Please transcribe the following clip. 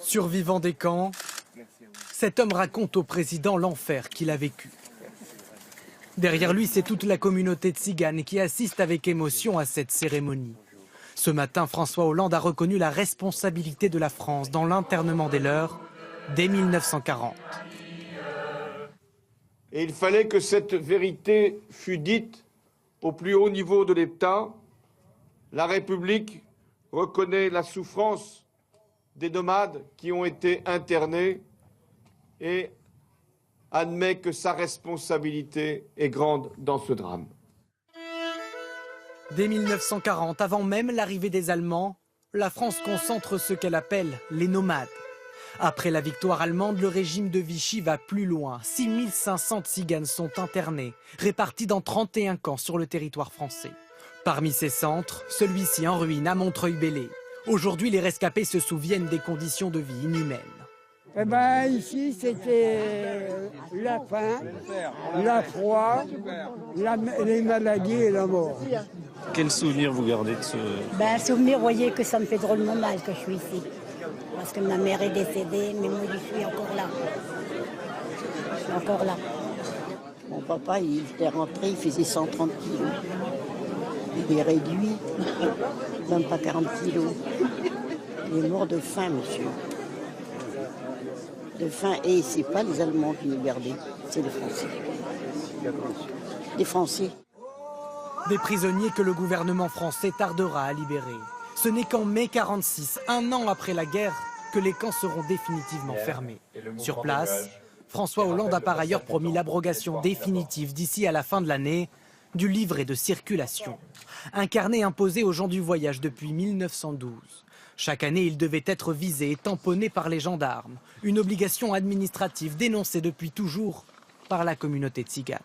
Survivant des camps, cet homme raconte au président l'enfer qu'il a vécu. Derrière lui, c'est toute la communauté tzigane qui assiste avec émotion à cette cérémonie. Ce matin, François Hollande a reconnu la responsabilité de la France dans l'internement des leurs dès 1940. Et il fallait que cette vérité fût dite au plus haut niveau de l'État. La République reconnaît la souffrance des nomades qui ont été internés et admet que sa responsabilité est grande dans ce drame. Dès 1940, avant même l'arrivée des Allemands, la France concentre ce qu'elle appelle les nomades. Après la victoire allemande, le régime de Vichy va plus loin. 6500 tziganes sont internés, répartis dans 31 camps sur le territoire français. Parmi ces centres, celui-ci en ruine à Montreuil-Bellay. Aujourd'hui, les rescapés se souviennent des conditions de vie inhumaines. Eh ben, ici, c'était la faim, la froid, les maladies et la mort. Quel souvenir vous gardez de ce... Souvenir, vous voyez que ça me fait drôlement mal que je suis ici. Parce que ma mère est décédée, mais moi je suis encore là. Je suis encore là. Mon papa, il était rentré, il faisait 130 kilos. Il est réduit, même pas 40 kilos. Il est mort de faim, monsieur. De faim, et c'est pas les Allemands qui nous gardaient, c'est les Français. Les Français. Des prisonniers que le gouvernement français tardera à libérer. Ce n'est qu'en mai 1946, un an après la guerre, que les camps seront définitivement fermés. Sur place, François Hollande a par ailleurs promis l'abrogation définitive d'ici à la fin de l'année du livret de circulation. Un carnet imposé aux gens du voyage depuis 1912. Chaque année, il devait être visé et tamponné par les gendarmes. Une obligation administrative dénoncée depuis toujours par la communauté tzigane.